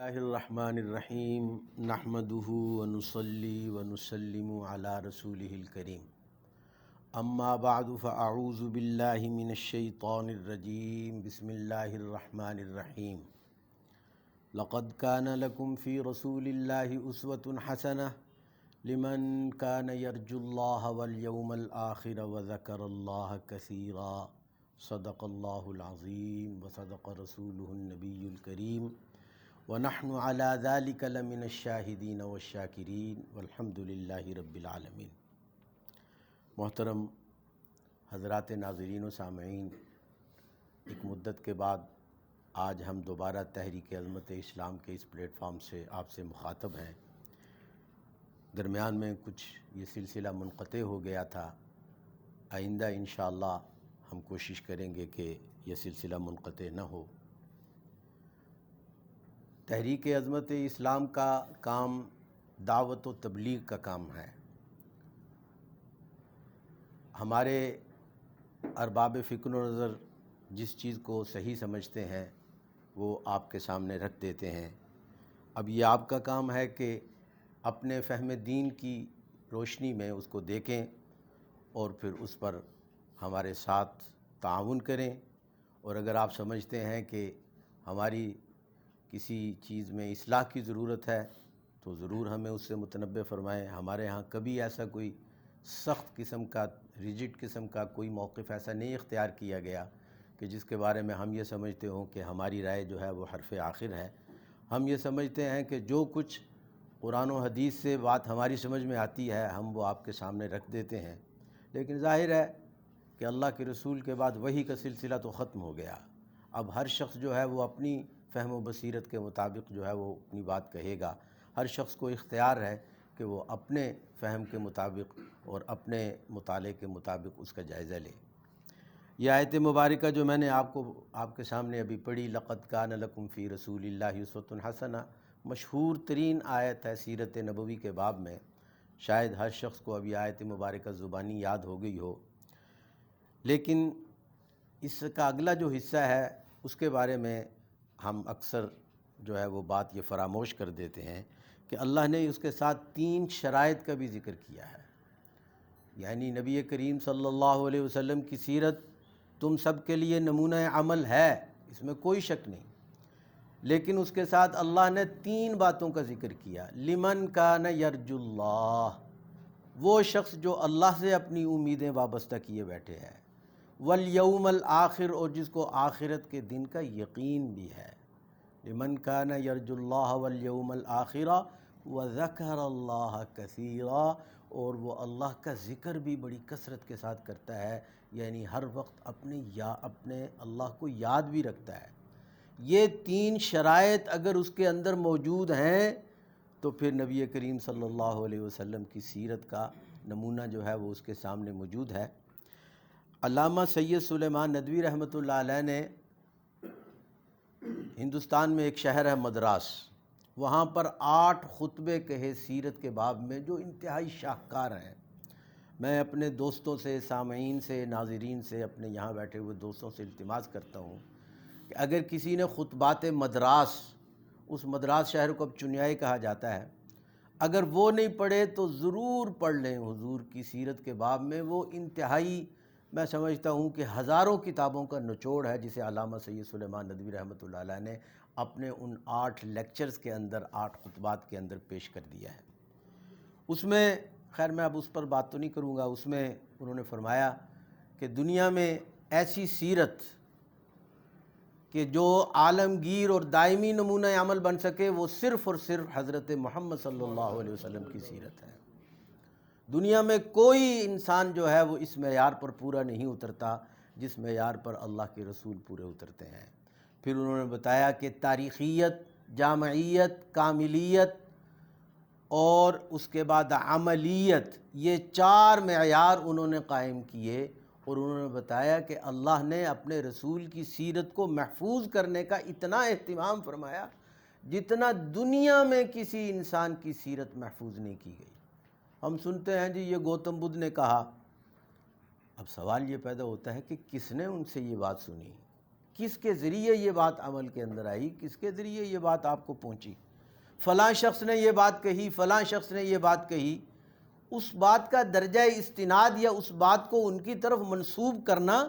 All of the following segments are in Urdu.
اللہ الرحمن الرحیم نحمدہ ونصلی ونسلم علی رسولہ الکریم اما بعد فاعوذ باللہ من الشیطان الرجیم بسم اللہ الرحمن الرحیم لقد کان لکم فی رسول اللہ اسوۃ حسنہ لمن کان یرجو اللہ والیوم الآخر وذکر اللہ کثیرا صدق اللہ العظیم وصدق رسولہ النبی الکریم وَنَحْنُ عَلَى ذَلِكَ لَمِنَ الشَّاهِدِينَ وَالشَّاكِرِينَ وَالْحَمْدُ لِلَّهِ رَبِّ الْعَالَمِينَ۔ محترم حضرات ناظرین و سامعین، ایک مدت کے بعد آج ہم دوبارہ تحریک عظمت اسلام کے اس پلیٹ فارم سے آپ سے مخاطب ہیں۔ درمیان میں کچھ یہ سلسلہ منقطع ہو گیا تھا، آئندہ انشاءاللہ ہم کوشش کریں گے کہ یہ سلسلہ منقطع نہ ہو۔ تحریک عظمت اسلام کا کام دعوت و تبلیغ کا کام ہے۔ ہمارے ارباب فکر و نظر جس چیز کو صحیح سمجھتے ہیں وہ آپ کے سامنے رکھ دیتے ہیں۔ اب یہ آپ کا کام ہے کہ اپنے فہم دین کی روشنی میں اس کو دیکھیں اور پھر اس پر ہمارے ساتھ تعاون کریں، اور اگر آپ سمجھتے ہیں کہ ہماری کسی چیز میں اصلاح کی ضرورت ہے تو ضرور ہمیں اس سے متنبہ فرمائیں۔ ہمارے ہاں کبھی ایسا کوئی سخت قسم کا ریجڈ قسم کا کوئی موقف ایسا نہیں اختیار کیا گیا کہ جس کے بارے میں ہم یہ سمجھتے ہوں کہ ہماری رائے جو ہے وہ حرف آخر ہے۔ ہم یہ سمجھتے ہیں کہ جو کچھ قرآن و حدیث سے بات ہماری سمجھ میں آتی ہے ہم وہ آپ کے سامنے رکھ دیتے ہیں، لیکن ظاہر ہے کہ اللہ کے رسول کے بعد وحی کا سلسلہ تو ختم ہو گیا۔ اب ہر شخص جو ہے وہ اپنی فہم و بصیرت کے مطابق جو ہے وہ اپنی بات کہے گا۔ ہر شخص کو اختیار ہے کہ وہ اپنے فہم کے مطابق اور اپنے مطالعے کے مطابق اس کا جائزہ لے۔ یہ آیت مبارکہ جو میں نے آپ کے سامنے ابھی پڑھی، لقد کان لکم فی رسول اللہ اسوۃ حسنہ، مشہور ترین آیت ہے سیرت نبوی کے باب میں۔ شاید ہر شخص کو ابھی آیت مبارکہ زبانی یاد ہو گئی ہو، لیکن اس کا اگلا جو حصہ ہے اس کے بارے میں ہم اکثر جو ہے وہ بات یہ فراموش کر دیتے ہیں کہ اللہ نے اس کے ساتھ 3 شرائط کا بھی ذکر کیا ہے۔ یعنی نبی کریم صلی اللہ علیہ وسلم کی سیرت تم سب کے لیے نمونہ عمل ہے، اس میں کوئی شک نہیں، لیکن اس کے ساتھ اللہ نے 3 باتوں کا ذکر کیا۔ لمن کان یرجو اللہ، وہ شخص جو اللہ سے اپنی امیدیں وابستہ کیے بیٹھے ہے، والیوم الآخر، اور جس کو آخرت کے دن کا یقین بھی ہے۔ لمن کان یرجو اللہ والیوم الآخر وذکر اللہ کثیرا، اور وہ اللہ کا ذکر بھی بڑی کثرت کے ساتھ کرتا ہے، یعنی ہر وقت اپنے اللہ کو یاد بھی رکھتا ہے۔ یہ 3 شرائط اگر اس کے اندر موجود ہیں تو پھر نبی کریم صلی اللہ علیہ وسلم کی سیرت کا نمونہ جو ہے وہ اس کے سامنے موجود ہے۔ علامہ سید سلیمان ندوی رحمۃ اللہ علیہ نے ہندوستان میں ایک شہر ہے مدراس، وہاں پر 8 خطبے کہے سیرت کے باب میں جو انتہائی شاہکار ہیں۔ میں اپنے دوستوں سے، سامعین سے، ناظرین سے، اپنے یہاں بیٹھے ہوئے دوستوں سے التماس کرتا ہوں کہ اگر کسی نے خطبات مدراس، اس مدراس شہر کو اب چنیائی کہا جاتا ہے، اگر وہ نہیں پڑھے تو ضرور پڑھ لیں حضور کی سیرت کے باب میں۔ وہ انتہائی، میں سمجھتا ہوں کہ ہزاروں کتابوں کا نچوڑ ہے جسے علامہ سید سلیمان ندوی رحمۃ اللہ علیہ نے اپنے ان 8 لیکچرز کے اندر، 8 خطبات کے اندر پیش کر دیا ہے۔ اس میں، خیر میں اب اس پر بات تو نہیں کروں گا، اس میں انہوں نے فرمایا کہ دنیا میں ایسی سیرت کہ جو عالمگیر اور دائمی نمونہ عمل بن سکے وہ صرف اور صرف حضرت محمد صلی اللہ علیہ وسلم کی سیرت ہے۔ دنیا میں کوئی انسان جو ہے وہ اس معیار پر پورا نہیں اترتا جس معیار پر اللہ کے رسول پورے اترتے ہیں۔ پھر انہوں نے بتایا کہ تاریخیت، جامعیت، کاملیت اور اس کے بعد عملیت، یہ 4 معیار انہوں نے قائم کیے، اور انہوں نے بتایا کہ اللہ نے اپنے رسول کی سیرت کو محفوظ کرنے کا اتنا اہتمام فرمایا جتنا دنیا میں کسی انسان کی سیرت محفوظ نہیں کی گئی۔ ہم سنتے ہیں جی یہ گوتم بدھ نے کہا، اب سوال یہ پیدا ہوتا ہے کہ کس نے ان سے یہ بات سنی، کس کے ذریعے یہ بات عمل کے اندر آئی، کس کے ذریعے یہ بات آپ کو پہنچی، فلاں شخص نے یہ بات کہی، فلاں شخص نے یہ بات کہی، اس بات کا درجہ استناد یا اس بات کو ان کی طرف منسوب کرنا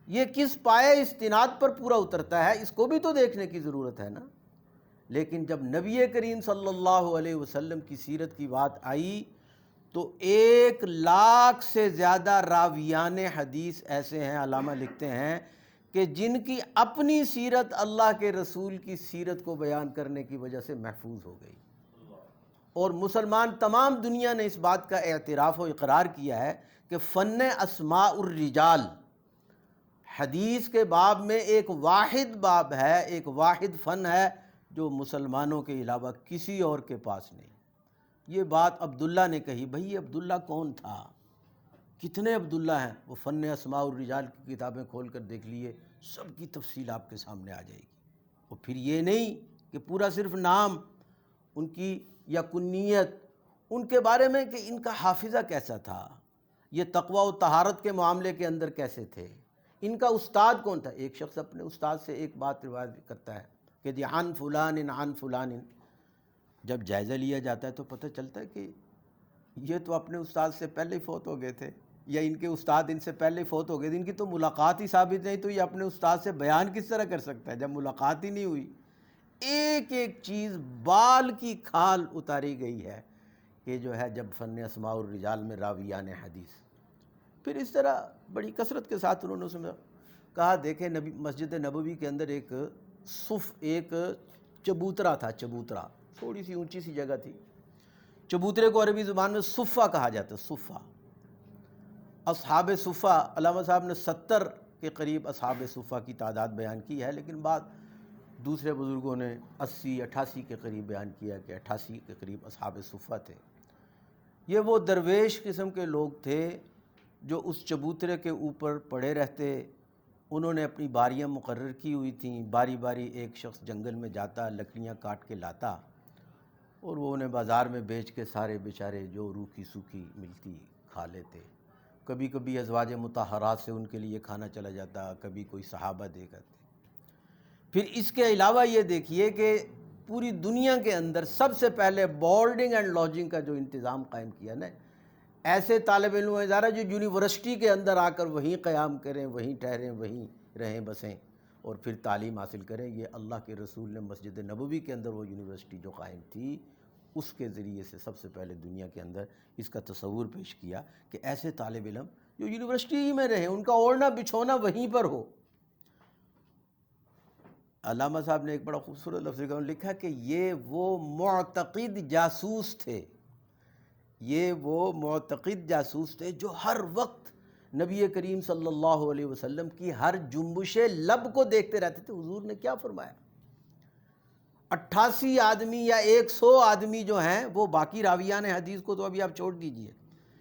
یہ کس پائے استناد پر پورا اترتا ہے، اس کو بھی تو دیکھنے کی ضرورت ہے نا۔ لیکن جب نبی کریم صلی اللہ علیہ وسلم کی سیرت کی بات آئی تو 1,00,000 سے زیادہ راویان حدیث ایسے ہیں، علامہ لکھتے ہیں، کہ جن کی اپنی سیرت اللہ کے رسول کی سیرت کو بیان کرنے کی وجہ سے محفوظ ہو گئی، اور مسلمان تمام دنیا نے اس بات کا اعتراف و اقرار کیا ہے کہ فن اسماء الرجال حدیث کے باب میں ایک واحد باب ہے، ایک واحد فن ہے جو مسلمانوں کے علاوہ کسی اور کے پاس نہیں۔ یہ بات عبداللہ نے کہی، بھئی یہ عبداللہ کون تھا؟ کتنے عبداللہ ہیں؟ وہ فن اسماء الرجال کی کتابیں کھول کر دیکھ لیے، سب کی تفصیل آپ کے سامنے آ جائے گی۔ اور پھر یہ نہیں کہ پورا صرف نام ان کی یا کنیت، ان کے بارے میں کہ ان کا حافظہ کیسا تھا، یہ تقوی و طہارت کے معاملے کے اندر کیسے تھے، ان کا استاد کون تھا۔ ایک شخص اپنے استاد سے ایک بات روایت کرتا ہے کہ جی عن فلان عن فلان، جب جائزہ لیا جاتا ہے تو پتہ چلتا ہے کہ یہ تو اپنے استاد سے پہلے ہی فوت ہو گئے تھے، یا ان کے استاد ان سے پہلے فوت ہو گئے تھے، ان کی تو ملاقات ہی ثابت نہیں، تو یہ اپنے استاد سے بیان کس طرح کر سکتا ہے جب ملاقات ہی نہیں ہوئی۔ ایک ایک چیز بال کی کھال اتاری گئی ہے کہ جو ہے جب فن اسماء الرجال میں راویان حدیث، پھر اس طرح بڑی کثرت کے ساتھ انہوں نے اس میں کہا، دیکھیں نبی مسجد نبوی کے اندر ایک چبوترا تھا، چبوترا تھوڑی سی اونچی سی جگہ تھی، چبوترے کو عربی زبان میں صفہ کہا جاتا ہے، صفہ۔ اصحاب صفہ، علامہ صاحب نے 70 کے قریب اصحاب صفہ کی تعداد بیان کی ہے، لیکن بعد دوسرے بزرگوں نے 80-88 کے قریب بیان کیا کہ 88 کے قریب اصحاب صفہ تھے۔ یہ وہ درویش قسم کے لوگ تھے جو اس چبوترے کے اوپر پڑے رہتے، انہوں نے اپنی باریاں مقرر کی ہوئی تھیں، باری باری ایک شخص جنگل میں جاتا، لکڑیاں کاٹ کے لاتا، اور وہ انہیں بازار میں بیچ کے سارے بیچارے جو روکھی سوکھی ملتی کھا لیتے۔ کبھی کبھی ازواج مطہرات سے ان کے لیے کھانا چلا جاتا، کبھی کوئی صحابہ دے کرتے۔ پھر اس کے علاوہ یہ دیکھیے کہ پوری دنیا کے اندر سب سے پہلے بورڈنگ اینڈ لاڈجنگ کا جو انتظام قائم کیا نا، ایسے طالب علم ادارہ جو یونیورسٹی کے اندر آ کر وہیں قیام کریں، وہیں ٹھہریں، وہیں رہیں بسیں اور پھر تعلیم حاصل کریں، یہ اللہ کے رسول نے مسجد نبوی کے اندر وہ یونیورسٹی جو قائم تھی اس کے ذریعے سے سب سے پہلے دنیا کے اندر اس کا تصور پیش کیا کہ ایسے طالب علم جو یونیورسٹی ہی میں رہیں، ان کا اوڑھنا بچھونا وہیں پر ہو۔ علامہ صاحب نے ایک بڑا خوبصورت لفظ لکھا کہ یہ وہ معتقد جاسوس تھے، یہ وہ معتقد جاسوس تھے جو ہر وقت نبی کریم صلی اللہ علیہ وسلم کی ہر جنبش لب کو دیکھتے رہتے تھے، حضور نے کیا فرمایا۔ 88 آدمی یا 100 آدمی جو ہیں وہ باقی راویان حدیث کو تو ابھی آپ چھوڑ دیجئے،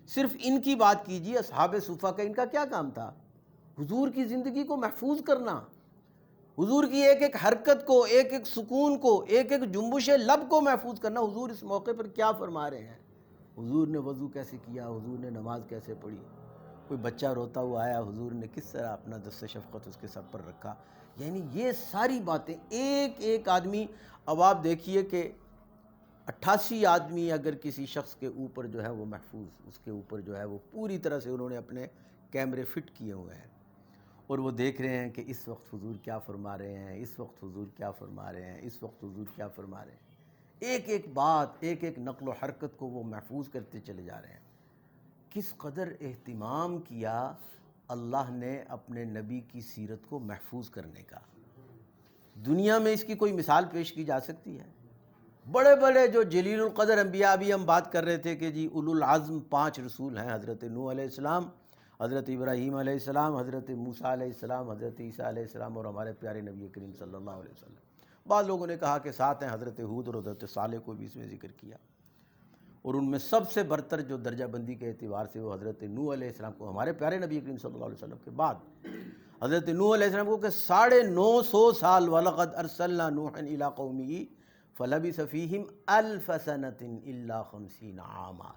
صرف ان کی بات کیجئے، اصحاب صفہ کا ان کا کیا کام تھا؟ حضور کی زندگی کو محفوظ کرنا، حضور کی ایک ایک حرکت کو، ایک ایک سکون کو، ایک ایک جنبش لب کو محفوظ کرنا۔ حضور اس موقع پر کیا فرما رہے ہیں؟ حضور نے وضو کیسے کیا، حضور نے نماز کیسے پڑھی، کوئی بچہ روتا ہوا آیا، حضور نے کس طرح اپنا دست شفقت اس کے سر پر رکھا، یعنی یہ ساری باتیں ایک ایک آدمی۔ اب آپ دیکھیے کہ 88 آدمی اگر کسی شخص کے اوپر جو ہے وہ محفوظ، اس کے اوپر جو ہے وہ پوری طرح سے انہوں نے اپنے کیمرے فٹ کیے ہوئے ہیں، اور وہ دیکھ رہے ہیں کہ اس وقت حضور کیا فرما رہے ہیں، اس وقت حضور کیا فرما رہے ہیں، اس وقت حضور کیا فرما رہے ہیں، ایک ایک بات، ایک ایک نقل و حرکت کو وہ محفوظ کرتے چلے جا رہے ہیں۔ کس قدر اہتمام کیا اللہ نے اپنے نبی کی سیرت کو محفوظ کرنے کا۔ دنیا میں اس کی کوئی مثال پیش کی جا سکتی ہے؟ بڑے بڑے جو جلیل القدر انبیاء، ابھی ہم بات کر رہے تھے کہ جی اولو العزم 5 رسول ہیں، حضرت نوح علیہ السلام، حضرت ابراہیم علیہ السلام، حضرت موسیٰ علیہ السلام، حضرت عیسیٰ علیہ السلام، اور ہمارے پیارے نبی کریم صلی اللہ علیہ وسلم۔ بعض لوگوں نے کہا کہ 7 ہیں، حضرت ہود اور حضرت صالح کو بھی اس میں ذکر کیا، اور ان میں سب سے برتر جو درجہ بندی کے اعتبار سے وہ حضرت نوح علیہ السلام کو، ہمارے پیارے نبی کریم صلی اللہ علیہ وسلم کے بعد حضرت نوح علیہ السلام کو کہ 950 سال، وَلَقَدْ أَرْسَلْنَا نُوحًا إِلَىٰ قَوْمِهِ فَلَبِثَ فِيهِمْ أَلْفَ سَنَةٍ إِلَّا 50 عَامًا۔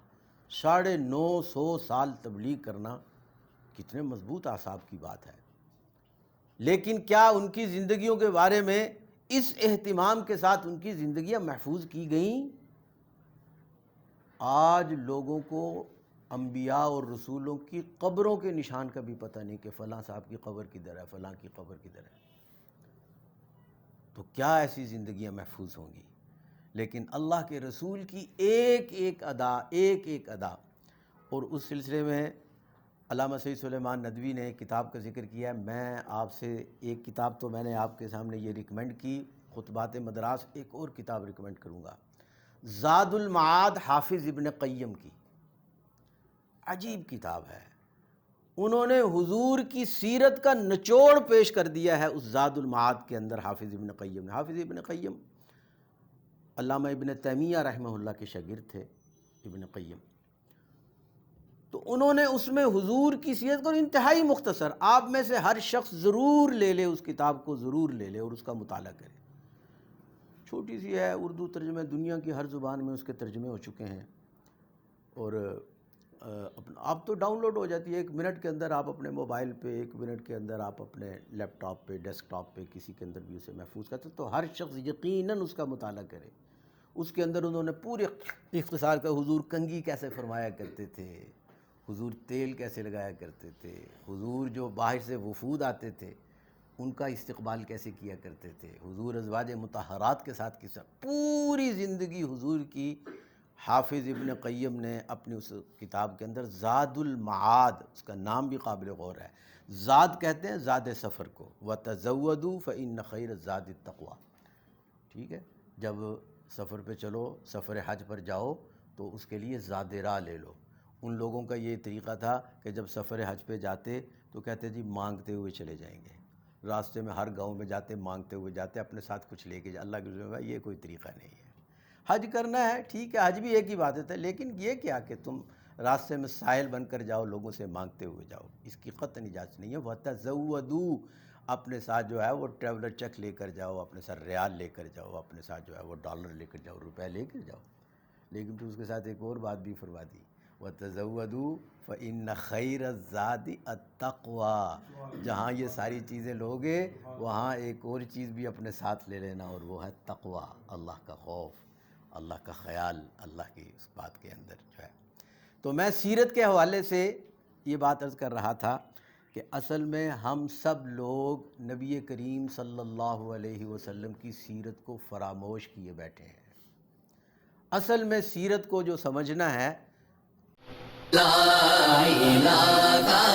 950 سال تبلیغ کرنا کتنے مضبوط اعصاب کی بات ہے۔ لیکن کیا ان کی زندگیوں کے بارے میں اس اہتمام کے ساتھ ان کی زندگیاں محفوظ کی گئیں؟ آج لوگوں کو انبیاء اور رسولوں کی قبروں کے نشان کا بھی پتہ نہیں کہ فلاں صاحب کی قبر کدھر ہے، فلاں کی قبر کدھر ہے. تو کیا ایسی زندگیاں محفوظ ہوں گی؟ لیکن اللہ کے رسول کی ایک ایک ادا. اور اس سلسلے میں علامہ سید سلیمان ندوی نے ایک کتاب کا ذکر کیا ہے. میں آپ سے ایک کتاب تو میں نے آپ کے سامنے یہ ریکمینڈ کی، خطبات مدراس، ایک اور کتاب ریکمینڈ کروں گا، زاد المعاد حافظ ابن قیم کی. عجیب کتاب ہے. انہوں نے حضور کی سیرت کا نچوڑ پیش کر دیا ہے اس زاد المعاد کے اندر حافظ ابن قیم نے. حافظ ابن قیم علامہ ابن تیمیہ رحمہ اللہ کے شاگرد تھے ابن قیم. تو انہوں نے اس میں حضور کی سیرت کو انتہائی مختصر، آپ میں سے ہر شخص ضرور لے لے اس کتاب کو، ضرور لے لے اور اس کا مطالعہ کرے. چھوٹی سی ہے، اردو ترجمے، دنیا کی ہر زبان میں اس کے ترجمے ہو چکے ہیں. اور اب تو ڈاؤن لوڈ ہو جاتی ہے، 1 منٹ کے اندر آپ اپنے موبائل پہ، 1 منٹ کے اندر آپ اپنے لیپ ٹاپ پہ، ڈیسک ٹاپ پہ، کسی کے اندر بھی اسے محفوظ کرتے. تو ہر شخص یقیناً اس کا مطالعہ کرے. اس کے اندر انہوں نے پورے اختصار کا، حضور کنگھی کیسے فرمایا کرتے تھے، حضور تیل کیسے لگایا کرتے تھے، حضور جو باہر سے وفود آتے تھے ان کا استقبال کیسے کیا کرتے تھے، حضور ازواج مطہرات کے ساتھ کس طرح، پوری زندگی حضور کی حافظ ابن قیم نے اپنی اس کتاب کے اندر زاد المعاد، اس کا نام بھی قابل غور ہے. زاد کہتے ہیں زاد سفر کو، وَتَزَوَّدُوا فَإِنَّ خَيْرَ الزَّادِ التَّقْوَىٰ. ٹھیک ہے، جب سفر پہ چلو، سفر حج پر جاؤ تو اس کے لیے زاد راہ لے لو. ان لوگوں کا یہ طریقہ تھا کہ جب سفر حج پہ جاتے تو کہتے جی مانگتے ہوئے چلے جائیں گے، راستے میں ہر گاؤں میں جاتے مانگتے ہوئے جاتے، اپنے ساتھ کچھ لے کے اللہ کے ذمہ. یہ کوئی طریقہ نہیں ہے. حج کرنا ہے ٹھیک ہے، حج بھی ایک ہی بات ہے، لیکن یہ کیا کہ تم راستے میں سائل بن کر جاؤ، لوگوں سے مانگتے ہوئے جاؤ، اس کی قطعاً اجازت نہیں ہے. وَتَزَوَّدُوا، اپنے ساتھ جو ہے وہ ٹریولر چیک لے کر جاؤ، اپنے ساتھ ریال لے کر جاؤ، اپنے ساتھ جو ہے وہ ڈالر لے کر جاؤ، روپے لے کر جاؤ. لیکن پھر اس کے ساتھ ایک اور بات بھی فرما دی، وَتَزَوَّدُوا فَإِنَّ خَيْرَ الزَّادِ التَّقْوَىٰ. جہاں یہ ساری چیزیں لوگے وہاں ایک اور چیز بھی اپنے ساتھ لے لینا، اور وہ ہے تقویٰ، اللہ کا خوف، اللہ کا خیال، اللہ کی اس بات کے اندر جو ہے. تو میں سیرت کے حوالے سے یہ بات عرض کر رہا تھا کہ اصل میں ہم سب لوگ نبی کریم صلی اللہ علیہ وسلم کی سیرت کو فراموش کیے بیٹھے ہیں. اصل میں سیرت کو جو سمجھنا ہے، لا الہ الا اللہ